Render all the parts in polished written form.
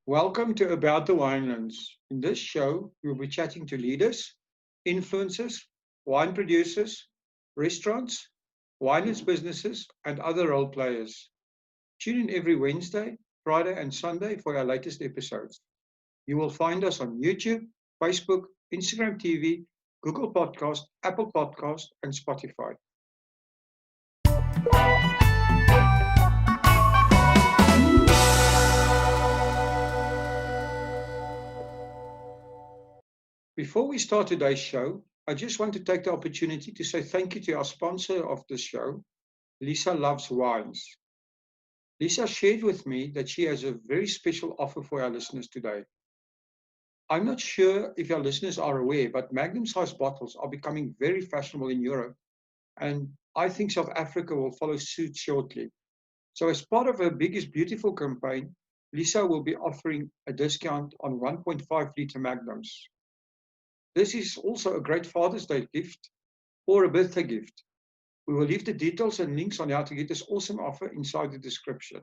Welcome to About the Winelands. In this show, we'll be chatting to leaders, influencers, wine producers, restaurants, winelands businesses, and other role players. Tune in every Wednesday, Friday, and Sunday for our latest episodes. You will find us on YouTube, Facebook, Instagram TV, Google Podcast, Apple Podcast, and Spotify. Before we start today's show, I just want to take the opportunity to say thank you to our sponsor of this show, Lisa Loves Wines. Lisa shared with me that she has a very special offer for our listeners today. I'm not sure if our listeners are aware, but magnum-sized bottles are becoming very fashionable in Europe, and I think South Africa will follow suit shortly. So as part of her Biggest Beautiful campaign, Lisa will be offering a discount on 1.5-litre magnums. This is also a great Father's Day gift or a birthday gift. We will leave the details and links on how to get this awesome offer inside the description.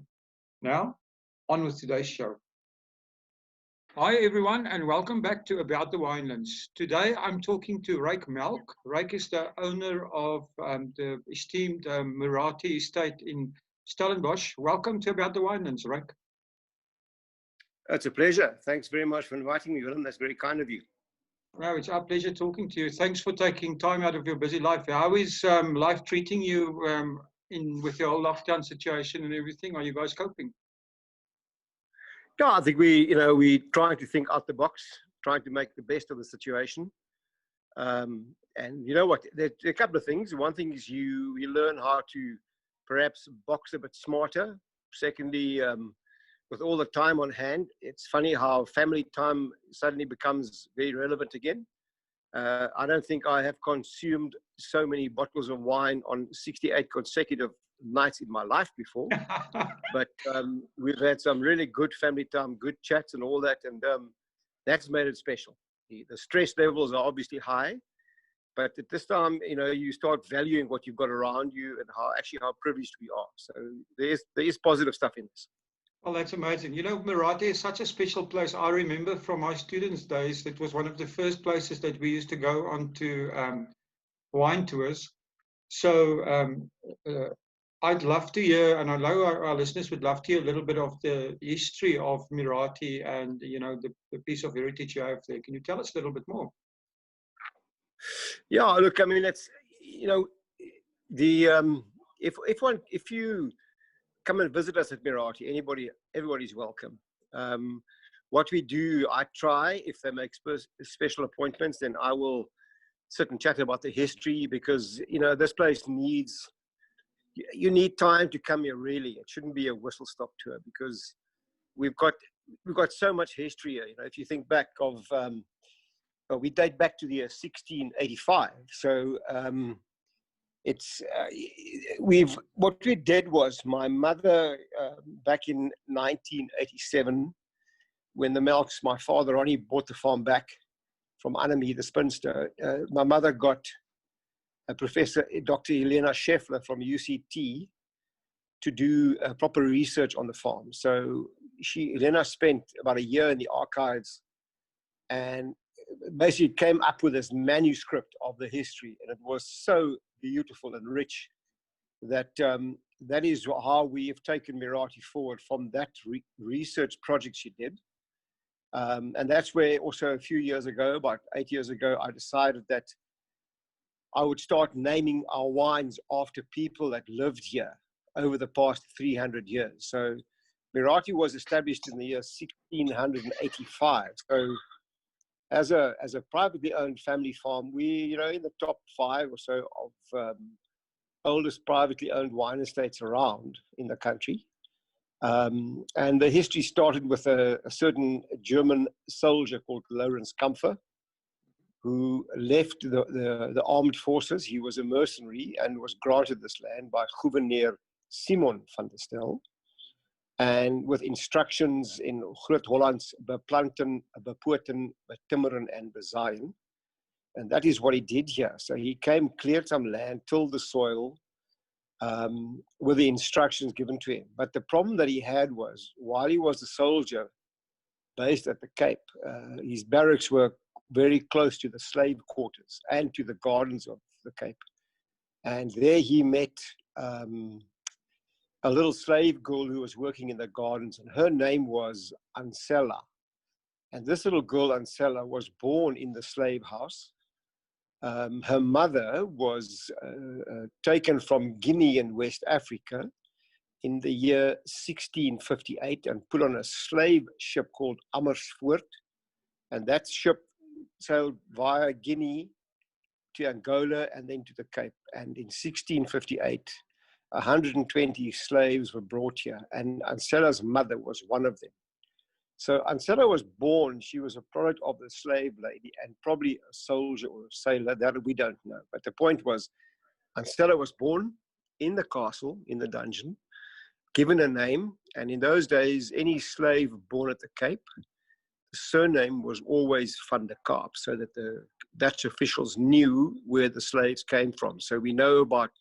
Now, on with today's show. Hi everyone and welcome back to About the Winelands. Today I'm talking to Rijk Melck. Rijk is the owner of the esteemed Muratie Estate in Stellenbosch. Welcome to About the Winelands, Rijk. It's a pleasure. Thanks very much for inviting me, Willem. That's very kind of you. No, it's our pleasure talking to you. Thanks for taking time out of your busy life. How is life treating you with your whole lockdown situation and everything? Are you guys coping? Yeah, I think we're trying to think out the box, trying to make the best of the situation. And you know what? There are a couple of things. One thing is you learn how to perhaps box a bit smarter. Secondly, with all the time on hand, it's funny how family time suddenly becomes very relevant again. I don't think I have consumed so many bottles of wine on 68 consecutive nights in my life before. But we've had some really good family time, good chats and all that. And that's made it special. The stress levels are obviously high. But at this time, you start valuing what you've got around you and how privileged we are. So there is positive stuff in this. Well, that's amazing. Maratti is such a special place. I remember from my students' days, it was one of the first places that we used to go on to wine tours. So I'd love to hear, and I know our listeners would love to hear a little bit of the history of Muratie and, the piece of heritage you have there. Can you tell us a little bit more? Yeah, look, I mean, it's, if you come and visit us at Muratie, everybody's welcome. What we do, I try, if they make special appointments, then I will sit and chat about the history because, this place you need time to come here, really. It shouldn't be a whistle-stop tour because we've got so much history here. If you think back we date back to the year 1685. So, what we did was my mother back in 1987 when the Melcks, my father Ronnie, bought the farm back from Annemie the spinster. My mother got a professor, Dr. Helena Scheffler from UCT, to do proper research on the farm. So Helena spent about a year in the archives and basically came up with this manuscript of the history, and it was so beautiful and rich that that is how we have taken Muratie forward from that research project she did. And that's where also a few years ago, about 8 years ago, I decided that I would start naming our wines after people that lived here over the past 300 years. So Muratie was established in the year 1685. So as a privately owned family farm, we, in the top 5 or so of oldest privately owned wine estates around in the country. And the history started with a certain German soldier called Lawrence Kampfer, who left the armed forces. He was a mercenary and was granted this land by Gouverneur Simon van der Stel. And with instructions in Groot-Hollands, beplanten, bepoorten, betimmeren, and bezaaien. And that is what he did here. So he came, cleared some land, tilled the soil, with the instructions given to him. But the problem that he had was, while he was a soldier, based at the Cape. His barracks were very close to the slave quarters and to the gardens of the Cape. And there he met a little slave girl who was working in the gardens, and her name was Ancella. And this little girl, Ancella, was born in the slave house. Her mother was taken from Guinea in West Africa in the year 1658 and put on a slave ship called Amersfoort. And that ship sailed via Guinea to Angola and then to the Cape. And in 1658, 120 slaves were brought here, and Ancella's mother was one of them. So Ancella was born, she was a product of the slave lady and probably a soldier or a sailor, that we don't know. But the point was, Ancella was born in the castle, in the dungeon, given a name, and in those days, any slave born at the Cape, the surname was always van der Kaap, so that the Dutch officials knew where the slaves came from. So we know about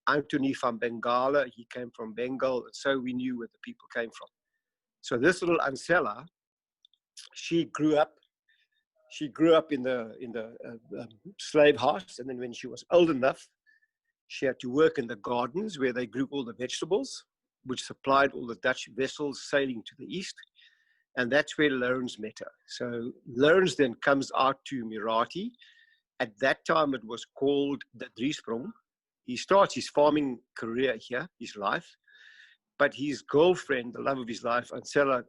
Anthony van Bengala, he came from Bengal, and so we knew where the people came from. So this little Ancella, she grew up in the slave house, and then when she was old enough, she had to work in the gardens where they grew all the vegetables, which supplied all the Dutch vessels sailing to the east, and that's where Lourens met her. So Lourens then comes out to Muratie. At that time, it was called the Driesprong. He starts his farming career here, his life, but his girlfriend, the love of his life, Ancella,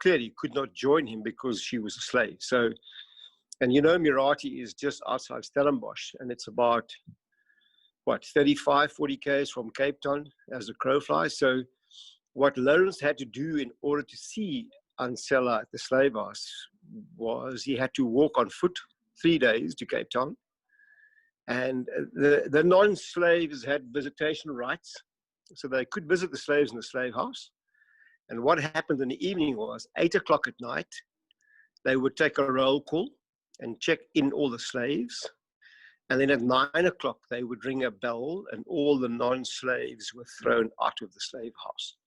clearly could not join him because she was a slave. So, and you know, Muratie is just outside Stellenbosch, and it's about, 35, 40 k's from Cape Town as the crow flies. So what Lourens had to do in order to see Ancella at the slave house was he had to walk on foot 3 days to Cape Town. And the non-slaves had visitation rights, so they could visit the slaves in the slave house. And what happened in the evening was 8 o'clock at night, they would take a roll call and check in all the slaves. And then at 9 o'clock, they would ring a bell and all the non-slaves were thrown out of the slave house.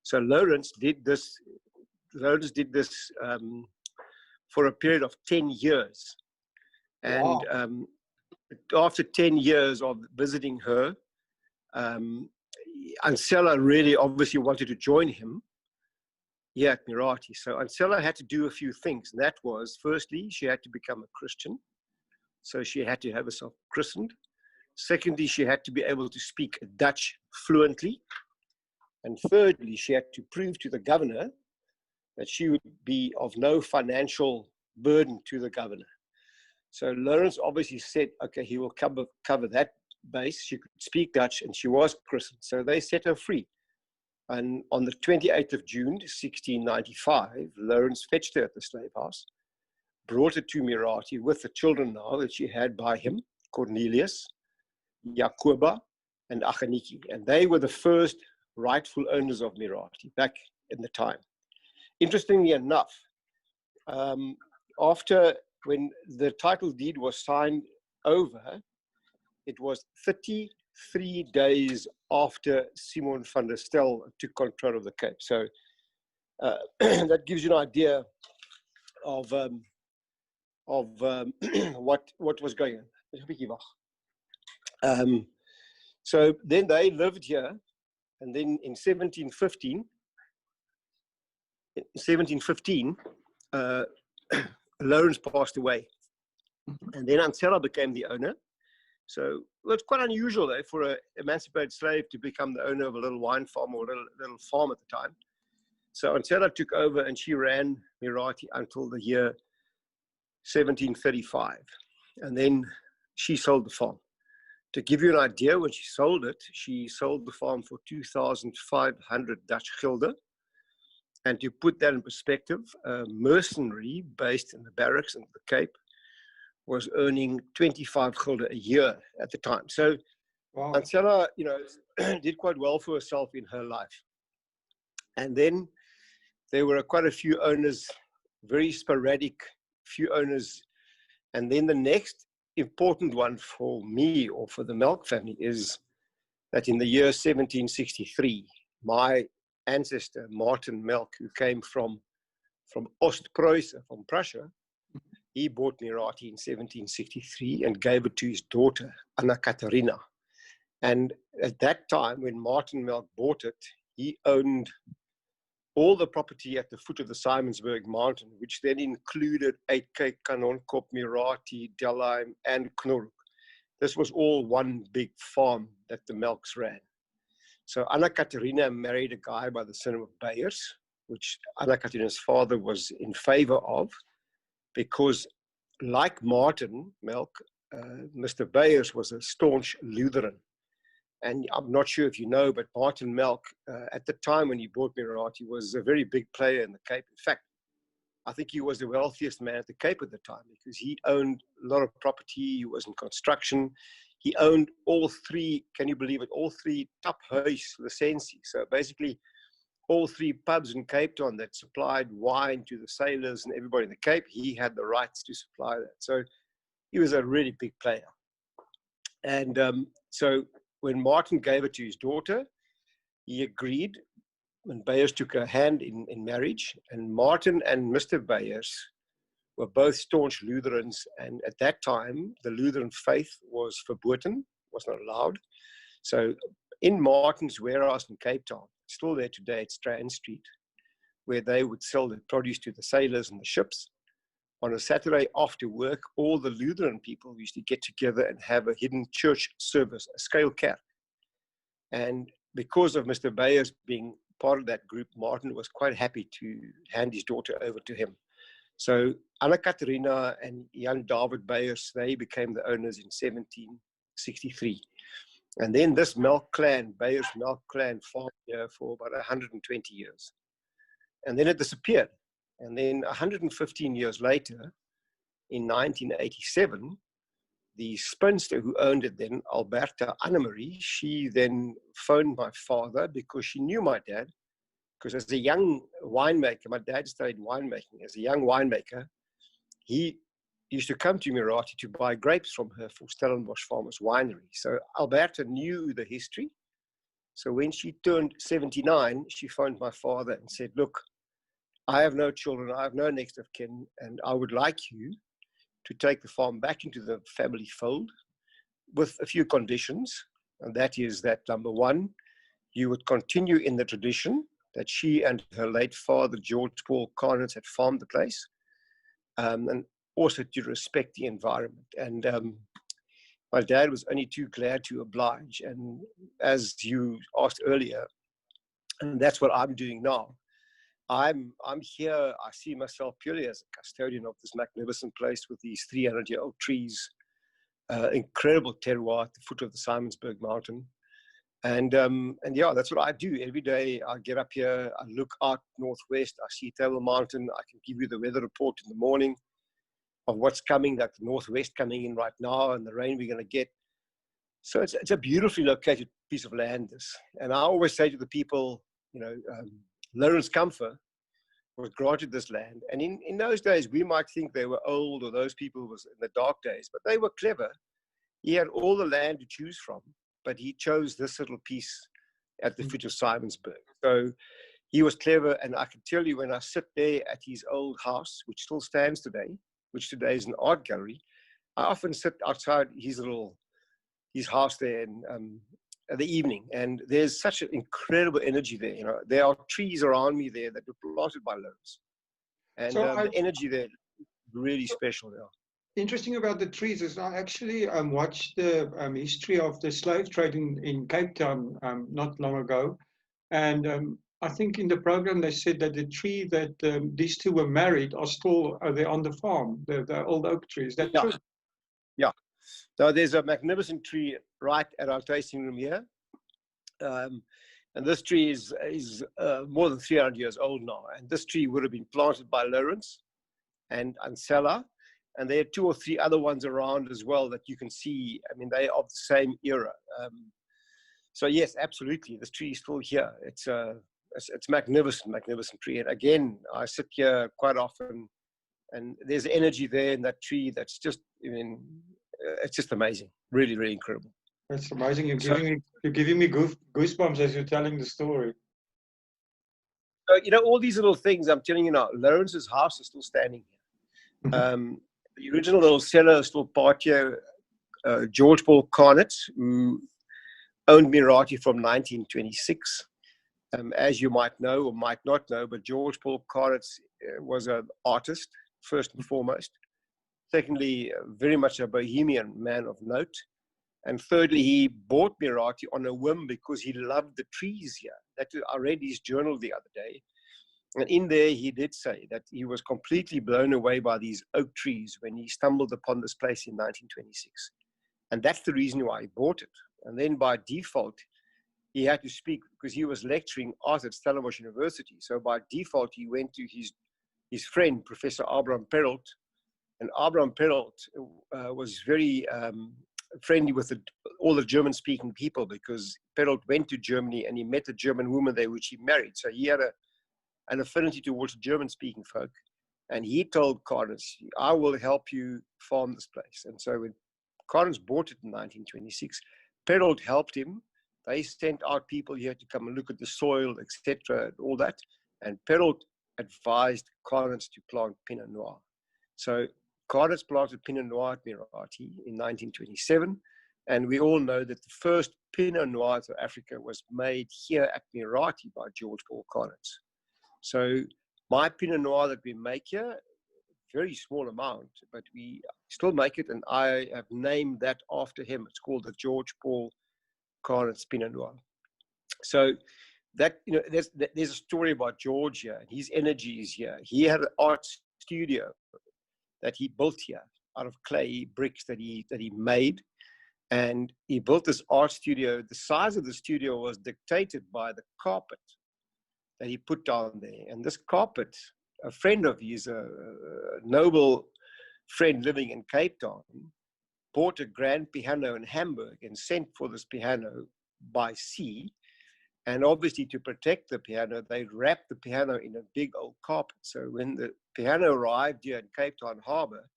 So Lourens did this for a period of 10 years. And wow. After 10 years of visiting her, Ancella really obviously wanted to join him here at Muratie. So Ancella had to do a few things. And that was, firstly, she had to become a Christian. So she had to have herself christened. Secondly, she had to be able to speak Dutch fluently. And thirdly, she had to prove to the governor that she would be of no financial burden to the governor. So Lourens obviously said, okay, he will cover that base. She could speak Dutch, and she was christened. So they set her free. And on the 28th of June, 1695, Lourens fetched her at the slave house, brought her to Muratie with the children now that she had by him, Cornelius, Jacoba, and Achaniki. And they were the first rightful owners of Muratie back in the time. Interestingly enough, when the title deed was signed over, it was 33 days after Simon van der Stel took control of the Cape. So that gives you an idea of what was going on. So then they lived here, and then in 1715, Lourens passed away, and then Ancella became the owner. So well, it's quite unusual though for an emancipated slave to become the owner of a little wine farm or a little farm at the time. So Ancella took over and she ran Muratie until the year 1735, and then she sold the farm. To give you an idea, when she sold the farm for 2,500 Dutch gulden. And to put that in perspective, a mercenary based in the barracks in the Cape was earning 25 gulden a year at the time. So wow. Ancella, did quite well for herself in her life. And then there were quite a few owners, very sporadic few owners. And then the next important one for me or for the Melck family is that in the year 1763, my ancestor, Martin Melck, who came from from Ostpreußen, from Prussia. He bought Muratie in 1763 and gave it to his daughter, Anna Katharina. And at that time, when Martin Melck bought it, he owned all the property at the foot of the Simonsberg Mountain, which then included Uitkyk, Kanonkop, Muratie, Delheim, and Knorhoek. This was all one big farm that the Melcks ran. So Anna Katharina married a guy by the name of Beyers, which Anna Katharina's father was in favor of, because like Martin Melck, Mr. Beyers was a staunch Lutheran. And I'm not sure if you know, but Martin Melck, at the time when he bought Muratie, was a very big player in the Cape. In fact, I think he was the wealthiest man at the Cape at the time, because he owned a lot of property. He was in construction. He owned all three, can you believe it, all three taphuis licenties. So basically all three pubs in Cape Town that supplied wine to the sailors and everybody in the Cape, he had the rights to supply that. So he was a really big player. And so when Martin gave it to his daughter, he agreed when Beyers took her hand in marriage. And Martin and Mr. Beyers were both staunch Lutherans. And at that time, the Lutheran faith was verboten, was not allowed. So in Martin's warehouse in Cape Town, still there today at Strand Street, where they would sell the produce to the sailors and the ships, on a Saturday after work, all the Lutheran people used to get together and have a hidden church service, a scale kerk. And because of Mr. Beyers being part of that group, Martin was quite happy to hand his daughter over to him. So Anna Katharina and Jan David Beyers, they became the owners in 1763. And then this Melck clan, Beyers Melck clan, farmed here for about 120 years. And then it disappeared. And then 115 years later, in 1987, the spinster who owned it then, Alberta Annemarie, she then phoned my father because she knew my dad. Because as a young winemaker, my dad studied winemaking. As a young winemaker, he used to come to Muratie to buy grapes from her for Stellenbosch Farmers Winery. So Alberta knew the history. So when she turned 79, she phoned my father and said, look, I have no children, I have no next of kin, and I would like you to take the farm back into the family fold with a few conditions. And that is that, number one, you would continue in the tradition that she and her late father, George Paul Carnes, had farmed the place, and also to respect the environment. And my dad was only too glad to oblige. And as you asked earlier, and that's what I'm doing now. I'm here, I see myself purely as a custodian of this magnificent place with these 300-year-old trees, incredible terroir at the foot of the Simonsberg Mountain. And yeah, that's what I do. Every day I get up here, I look out northwest, I see Table Mountain, I can give you the weather report in the morning of what's coming, like the northwest coming in right now and the rain we're going to get. So it's a beautifully located piece of land, this. And I always say to the people, you know, Lawrence Comfer was granted this land. And in those days, we might think they were old or those people was in the dark days, but they were clever. He had all the land to choose from, but he chose this little piece at the foot of Simonsberg. So he was clever. And I can tell you, when I sit there at his old house, which still stands today, which today is an art gallery, I often sit outside his house there in the evening, and there's such an incredible energy there. You know, there are trees around me there that were planted by Lawrence, and so the energy there is really special now. Interesting about the trees is I actually watched the history of the slave trade in Cape Town not long ago, and I think in the program they said that the tree that these two were married are still there on the farm, the old oak trees. Is that true? Yeah. So there's a magnificent tree right at our tasting room here. And this tree is more than 300 years old now. And this tree would have been planted by Lawrence and Ansela. And there are 2 or 3 other ones around as well that you can see. I mean, they are of the same era. So yes, absolutely. This tree is still here. It's magnificent, magnificent tree. And again, I sit here quite often and there's energy there in that tree that's just, I mean, it's just amazing. Really, really incredible. That's amazing. You're giving me goosebumps as you're telling the story. So, you know, all these little things, I'm telling you now, Lawrence's house is still standing here. The original little cellar is still part here. George Paul Carnett, who owned Muratie from 1926. As you might know or might not know, but George Paul Carnett was an artist, first and foremost. Secondly, very much a bohemian man of note. And thirdly, he bought Muratie on a whim because he loved the trees here. I read his journal the other day. And in there, he did say that he was completely blown away by these oak trees when he stumbled upon this place in 1926. And that's the reason why he bought it. And then by default, he had to speak because he was lecturing art at Stellenbosch University. So by default, he went to his friend, Professor Abraham Perrault. And Abraham Perrault was very friendly with all the German-speaking people, because Perrault went to Germany and he met a German woman there, which he married. So he had an affinity towards German-speaking folk. And he told Carnett, I will help you farm this place. And so when Carnett bought it in 1926, Perrault helped him. They sent out people here to come and look at the soil, etc., all that. And Perrault advised Carnett to plant Pinot Noir. So Carnett planted Pinot Noir at Muratie in 1927. And we all know that the first Pinot Noir to Africa was made here at Muratie by George Paul Carnett. So my Pinot Noir that we make here, very small amount, but we still make it, and I have named that after him. It's called the George Paul Carnett Pinot Noir. So that, you know, there's a story about George here, and his energy is here. He had an art studio that he built here out of clay bricks that he made, and he built this art studio. The size of the studio was dictated by the carpet that he put down there. And this carpet, a friend of his, a noble friend living in Cape Town, bought a grand piano in Hamburg and sent for this piano by sea. And obviously, to protect the piano, they wrapped the piano in a big old carpet. So when the piano arrived here in Cape Town Harbour,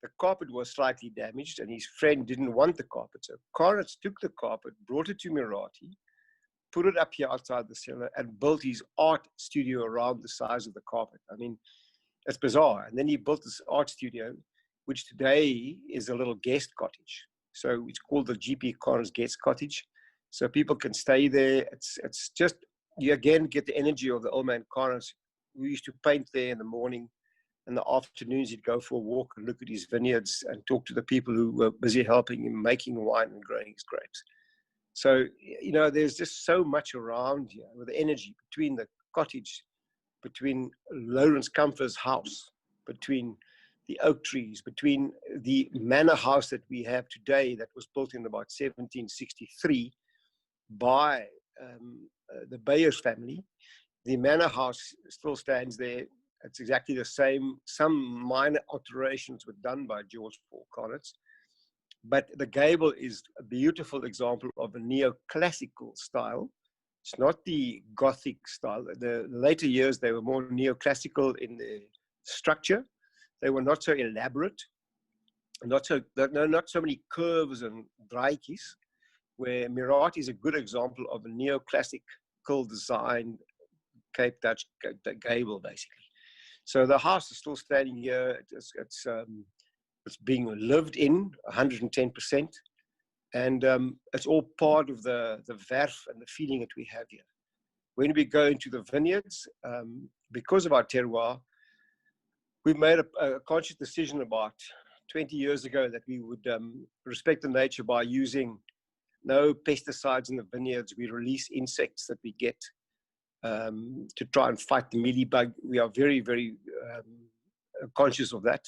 the carpet was slightly damaged, and his friend didn't want the carpet. So Carnett took the carpet, brought it to Muratie, put it up here outside the cellar, and built his art studio around the size of the carpet. I mean, it's bizarre. And then he built this art studio, which today is a little guest cottage. So it's called the GP Carnett's Guest Cottage. So people can stay there. It's just, you again get the energy of the old man Carnett. We used to paint there in the morning. In the afternoons, he'd go for a walk and look at his vineyards and talk to the people who were busy helping him making wine and growing his grapes. So, you know, there's just so much around here with the energy between the cottage, between Lawrence Comfort's house, between the oak trees, between the manor house that we have today that was built in about 1763 by the Beyers family. The manor house still stands there. It's exactly the same. Some minor alterations were done by George Paul Carnett. But the gable is a beautiful example of a neoclassical style. It's not the Gothic style. The later years, they were more neoclassical in the structure. They were not so elaborate, not so many curves and draaitjies, where Muratie is a good example of a neoclassical design Cape Dutch gable, basically. So the house is still standing here. It's being lived in 110%. And it's all part of the verf and the feeling that we have here. When we go into the vineyards, because of our terroir, we made a conscious decision about 20 years ago that we would respect the nature by using no pesticides in the vineyards. We release insects that we get to try and fight the mealybug. We are very, very conscious of that.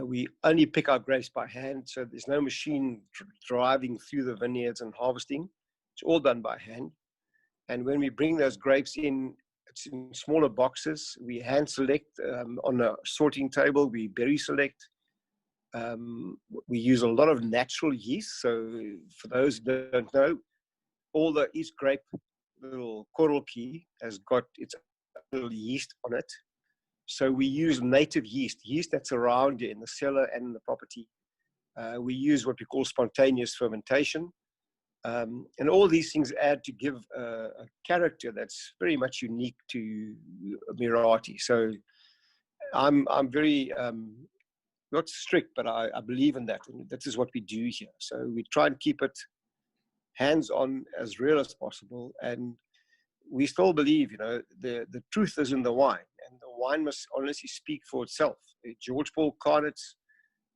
We only pick our grapes by hand, so there's no machine driving through the vineyards and harvesting. It's all done by hand. And when we bring those grapes in, it's in smaller boxes. We hand select on a sorting table. We berry select. We use a lot of natural yeast. So for those who don't know, each grape, little korreltjie, has got its little yeast on it. So we use native yeast that's around in the cellar and in the property. We use what we call spontaneous fermentation. And all these things add to give a character that's very much unique to Muratie. So I'm very not strict, but I believe in that, and that is what we do here. So we try and keep it hands-on, as real as possible, and we still believe, you know, the truth is in the wine, and the wine must honestly speak for itself. George Paul Carnot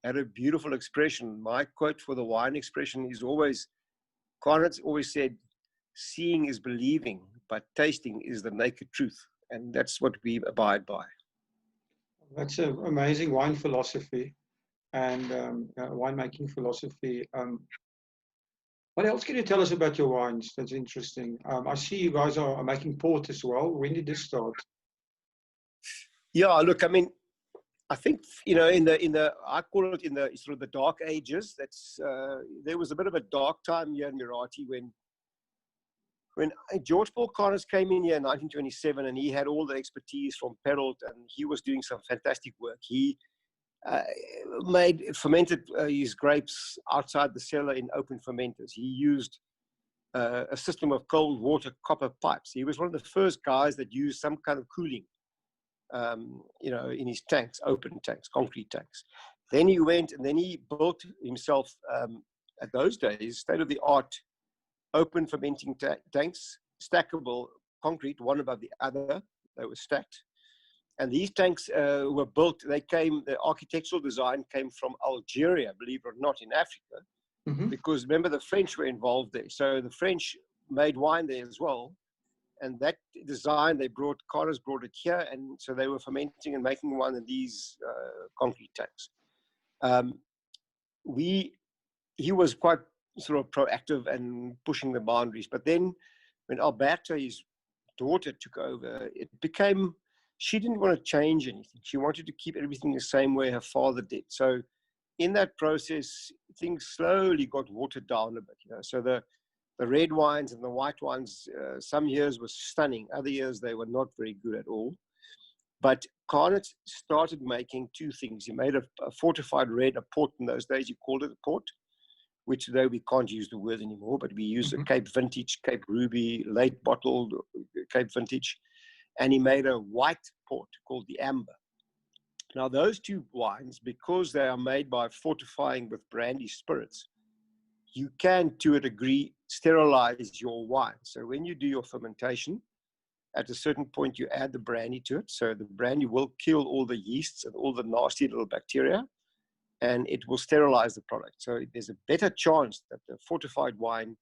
had a beautiful expression. My quote for the wine expression is always, Carnot always said, "Seeing is believing, but tasting is the naked truth," and that's what we abide by. That's an amazing wine philosophy and winemaking philosophy. What else can you tell us about your wines? That's interesting. I see you guys are making port as well. When did this start? Yeah, look, I mean, I think, you know, I call it in the sort of the dark ages. That's there was a bit of a dark time here in Muratie when George Paul Carnot came in here in 1927, and he had all the expertise from Perrault, and he was doing some fantastic work. He fermented his grapes outside the cellar in open fermenters. He used a system of cold water copper pipes. He was one of the first guys that used some kind of cooling, you know, in his tanks, open tanks, concrete tanks. Then he went and then he built himself, at those days, state-of-the-art open fermenting tanks, stackable concrete, one above the other. They were stacked. And these tanks were built, the architectural design came from Algeria, believe it or not, in Africa, because remember the French were involved there. So the French made wine there as well. And that design, Carter's brought it here. And so they were fermenting and making one of these concrete tanks. He was quite sort of proactive and pushing the boundaries. But then when Alberta, his daughter, took over, it became, she didn't want to change anything. She wanted to keep everything the same way her father did. So in that process, things slowly got watered down a bit. You know? So the red wines and the white wines, some years were stunning. Other years, they were not very good at all. But Carnot started making two things. He made a fortified red, a port in those days. He called it a port, which though we can't use the word anymore, but we use a Cape Vintage, Cape Ruby, late bottled Cape Vintage. And he made a white port called the Amber. Now, those two wines, because they are made by fortifying with brandy spirits, you can, to a degree, sterilize your wine. So when you do your fermentation, at a certain point, you add the brandy to it. So the brandy will kill all the yeasts and all the nasty little bacteria, and it will sterilize the product. So there's a better chance that the fortified wine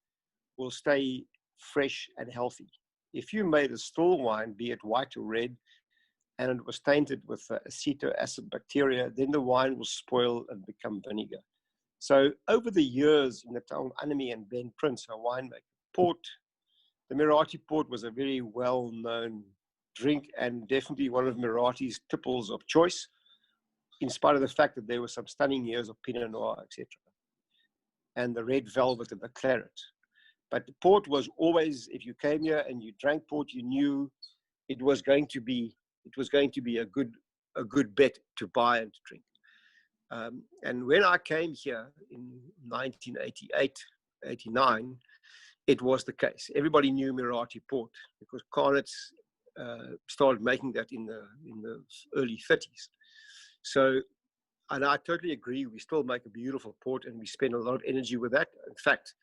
will stay fresh and healthy. If you made a still wine, be it white or red, and it was tainted with acetic acid bacteria, then the wine will spoil and become vinegar. So over the years in the town, Annemie and Ben Prince, our winemaker, port, the Maratti Port was a very well-known drink and definitely one of Muratie's tipples of choice, in spite of the fact that there were some stunning years of Pinot Noir, etc. And the red velvet and the claret. But the port was always, if you came here and you drank port, you knew it was going to be a good bet to buy and to drink. And when I came here in 1988, 89, it was the case. Everybody knew Muratie Port because Carnot started making that in the early 30s. So, and I totally agree. We still make a beautiful port, and we spend a lot of energy with that. In fact,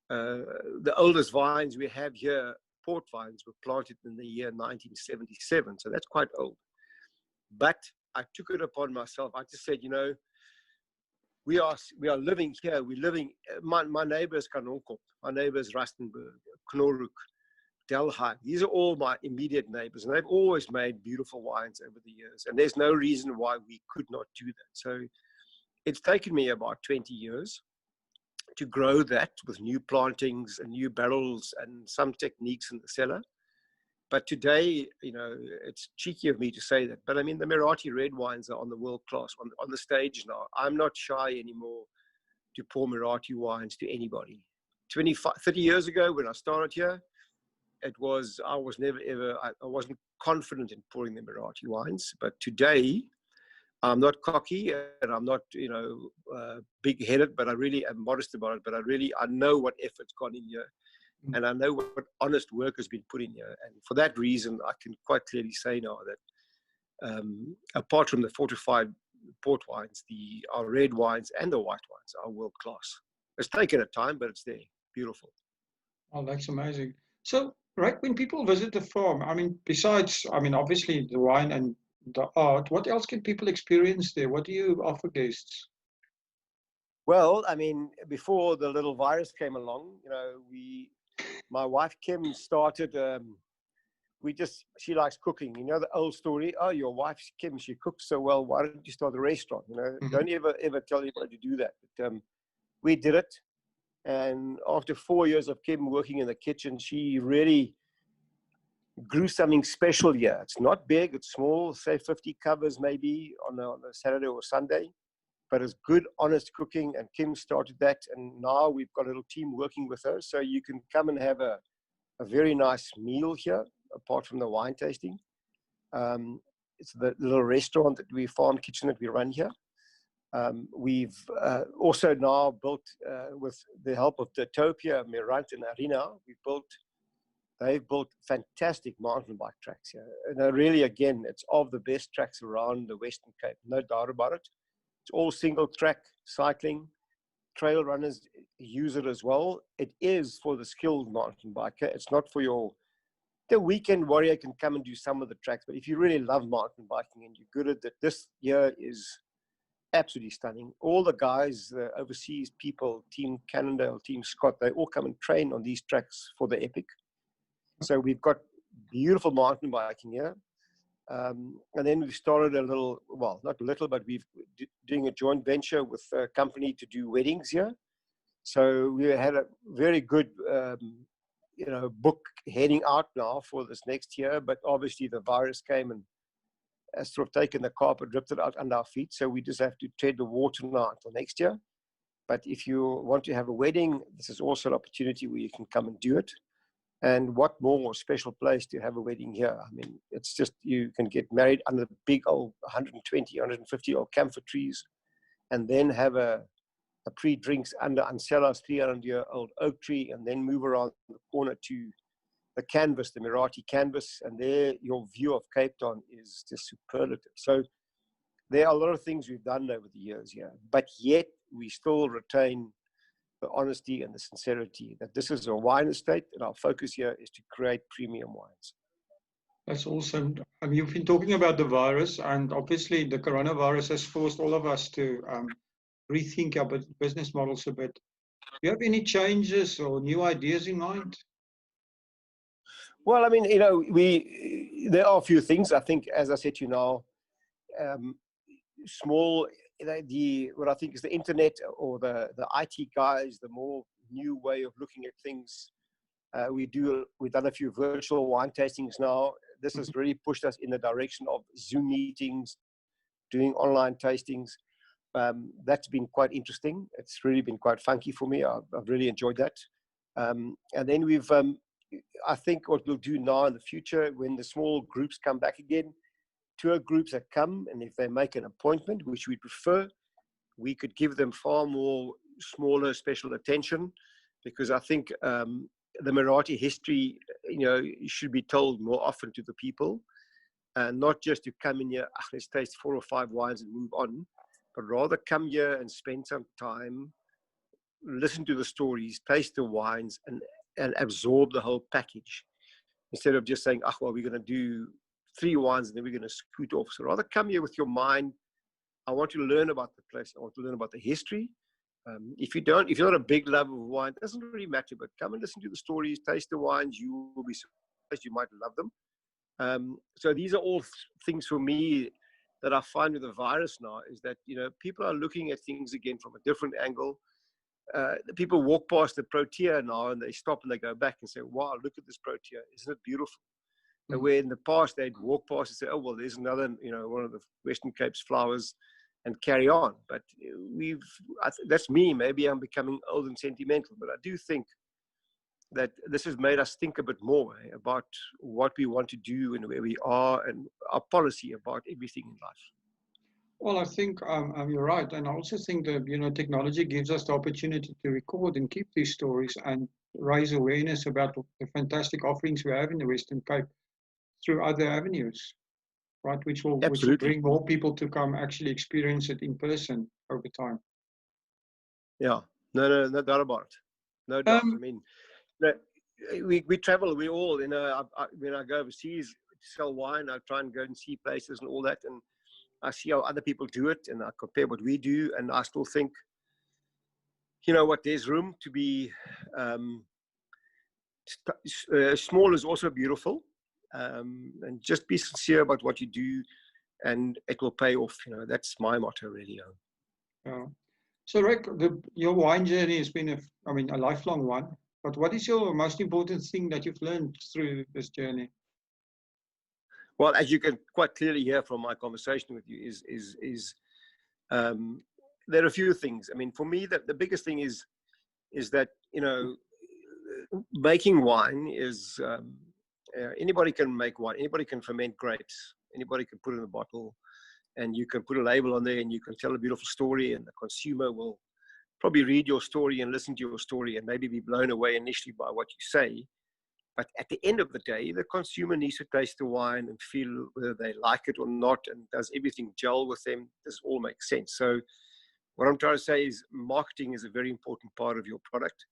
the oldest vines we have here, port vines, were planted in the year 1977. So that's quite old. But I took it upon myself. I just said, you know, we are living here. We're living. My neighbors, Knorhoek, my neighbors, Rustenburg, Knorhoek, Delhi. These are all my immediate neighbors, and they've always made beautiful wines over the years. And there's no reason why we could not do that. So it's taken me about 20 years to grow that with new plantings and new barrels and some techniques in the cellar. But today, you know, it's cheeky of me to say that, but I mean, the Muratie red wines are on the world class, on the stage now. I'm not shy anymore to pour Muratie wines to anybody. 30 years ago when I started here, I wasn't confident in pouring the Muratie wines. But today, I'm not cocky and I'm not, you know, big-headed, but I really am modest about it. But I know what effort's gone in here, and I know what honest work has been put in here. And for that reason, I can quite clearly say now that apart from the fortified port wines, our red wines and the white wines are world class. It's taken a time, but it's there. Beautiful. Oh, that's amazing. So, right, when people visit the farm, I mean, besides, I mean, obviously the wine and the art, what else can people experience there? What do you offer guests? Well, I mean, before the little virus came along, you know, my wife Kim started. She likes cooking. You know the old story. Oh, your wife Kim, she cooks so well. Why don't you start a restaurant? You know, don't ever tell anybody to do that. But we did it, and after 4 years of Kim working in the kitchen, she really grew something special here. It's not big, it's small, say 50 covers maybe on a Saturday or Sunday, but it's good, honest cooking. And Kim started that, and now we've got a little team working with her. So you can come and have a very nice meal here, apart from the wine tasting. It's the little restaurant farm kitchen that we run here. We've also now built, with the help of Topia, Mirant, and Arena, they've built fantastic mountain bike tracks here. And really, again, it's of the best tracks around the Western Cape, no doubt about it. It's all single track cycling. Trail runners use it as well. It is for the skilled mountain biker. It's not for the weekend warrior can come and do some of the tracks. But if you really love mountain biking and you're good at it, this year is absolutely stunning. All the guys, the overseas people, Team Cannondale, Team Scott, they all come and train on these tracks for the Epic. So we've got beautiful mountain biking here. And then we've started a little, well, not little, but we've doing a joint venture with a company to do weddings here. So we had a very good, book heading out now for this next year. But obviously the virus came and has sort of taken the carpet, ripped it out under our feet. So we just have to tread the water now until next year. But if you want to have a wedding, this is also an opportunity where you can come and do it. And what more special place to have a wedding here? I mean, it's just, you can get married under the big old 120, 150 old camphor trees, and then have a pre-drinks under Ancella's 300-year-old oak tree, and then move around the corner to the canvas, the Muratie canvas, and there your view of Cape Town is just superlative. So there are a lot of things we've done over the years here, but yet we still retain the honesty and the sincerity that this is a wine estate, and our focus here is to create premium wines. That's awesome. You've been talking about the virus, and obviously the coronavirus has forced all of us to rethink our business models a bit. Do you have any changes or new ideas in mind? Well, I mean, you know, there are a few things. I think, as I said to you now, small, what I think is the internet or the IT guys, the more new way of looking at things. We've done a few virtual wine tastings now. This has really pushed us in the direction of Zoom meetings, doing online tastings. That's been quite interesting. It's really been quite funky for me. I've really enjoyed that. And then I think what we'll do now in the future, when the small groups come back again, tour groups that come, and if they make an appointment, which we prefer, we could give them far more smaller special attention, because I think the Maratti history, you know, should be told more often to the people, and not just to come in here, let's taste 4 or 5 wines and move on, but rather come here and spend some time, listen to the stories, taste the wines, and absorb the whole package, instead of just saying, well, we're going to do 3 wines and then we're going to scoot off. So rather come here with your mind. I want to learn about the place. I want to learn about the history. If you're not a big lover of wine, it doesn't really matter, but come and listen to the stories, taste the wines. You will be surprised. You might love them. So these are all things for me that I find with the virus now, is that, you know, people are looking at things again from a different angle. The people walk past the Protea now and they stop and they go back and say, wow, look at this Protea. Isn't it beautiful? And where in the past they'd walk past and say, oh, well, there's another, you know, one of the Western Cape's flowers, and carry on. But that's me. Maybe I'm becoming old and sentimental, but I do think that this has made us think a bit more about what we want to do and where we are, and our policy about everything in life. Well, I think you're right. And I also think that, technology gives us the opportunity to record and keep these stories and raise awareness about the fantastic offerings we have in the Western Cape through other avenues, right? Which will Absolutely. bring more people to come actually experience it in person over time. Yeah. No doubt about it. No doubt. I mean, we travel. We all, when I go overseas to sell wine, I try and go and see places and all that, and I see how other people do it, and I compare what we do, and I still think, there's room to be small is also beautiful, and just be sincere about what you do, and it will pay off. That's my motto, really. Yeah. So, Rick, your wine journey has been a lifelong one. But what is your most important thing that you've learned through this journey? Well, as you can quite clearly hear from my conversation with you, is there are a few things. I mean, for me, the biggest thing is that making wine is anybody can make wine. Anybody can ferment grapes. Anybody can put it in a bottle, and you can put a label on there, and you can tell a beautiful story, and the consumer will probably read your story and listen to your story and maybe be blown away initially by what you say. But at the end of the day, the consumer needs to taste the wine and feel whether they like it or not, and does everything gel with them? Does all make sense? So what I'm trying to say is marketing is a very important part of your product.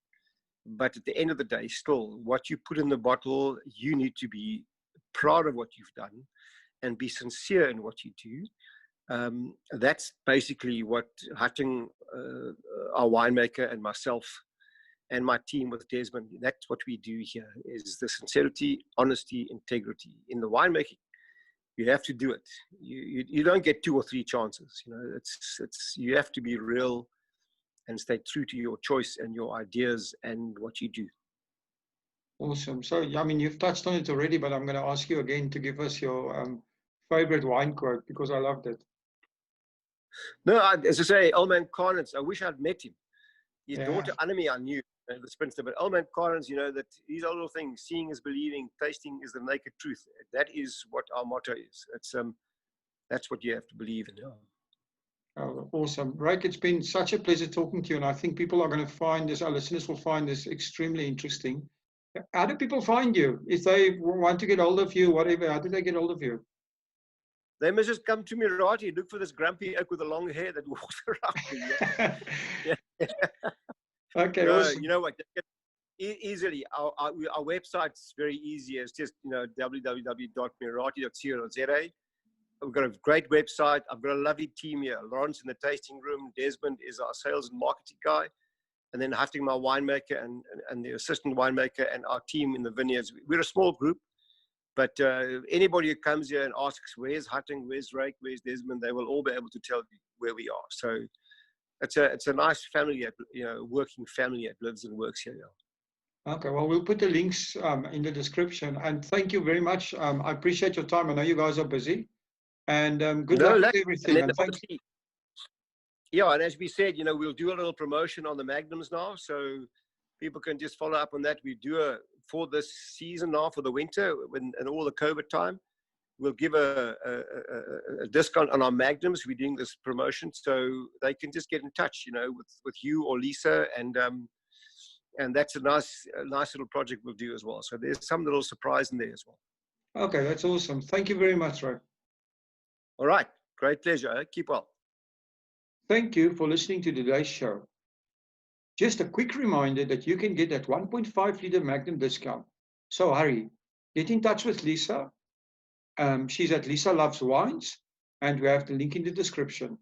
But at the end of the day, still, what you put in the bottle, you need to be proud of what you've done and be sincere in what you do. That's basically what Hutting, our winemaker, and myself and my team with Desmond, that's what we do here, is the sincerity, honesty, integrity. In the winemaking, you have to do it. You don't get 2 or 3 chances. You have to be real and stay true to your choice and your ideas and what you do. Awesome. So, I mean, you've touched on it already, but I'm going to ask you again to give us your favorite wine quote, because I loved it. No, as I say, Old Man Carnets, I wish I'd met him. His daughter, Annemie, I knew, the spinster, but Old Man Carnets, that these are little things. Seeing is believing, tasting is the naked truth. That is what our motto is. That's what you have to believe in. Oh, awesome. Rijk, it's been such a pleasure talking to you, and I think people are going to find this, our listeners will find this extremely interesting. How do people find you? If they want to get hold of you, whatever, how do they get hold of you? They must just come to Muratie, look for this grumpy oak with the long hair that walks around. Yeah. Okay, awesome. You know what? Easily, our website's very easy. It's just www.muratie.co.za. We've got a great website. I've got a lovely team here. Lawrence in the tasting room. Desmond is our sales and marketing guy. And then Hutting, my winemaker, and the assistant winemaker, and our team in the vineyards. We're a small group, but anybody who comes here and asks, where's Hutting, where's Rijk, where's Desmond, they will all be able to tell you where we are. So it's a nice family, working family that lives and works here now. Okay, well, we'll put the links in the description. And thank you very much. I appreciate your time. I know you guys are busy. And good luck with everything. And thank you. Yeah, and as we said, we'll do a little promotion on the Magnums now, so people can just follow up on that. We do for this season now, for the winter, and all the COVID time, we'll give a discount on our Magnums. We're doing this promotion, so they can just get in touch, with you or Lisa, and that's a nice little project we'll do as well. So there's some little surprise in there as well. Okay, that's awesome. Thank you very much, Rijk. All right, great pleasure. Keep well. Thank you for listening to today's show. Just a quick reminder that you can get that 1.5 liter Magnum discount. So hurry, get in touch with Lisa. She's at Lisa Loves Wines, and we have the link in the description.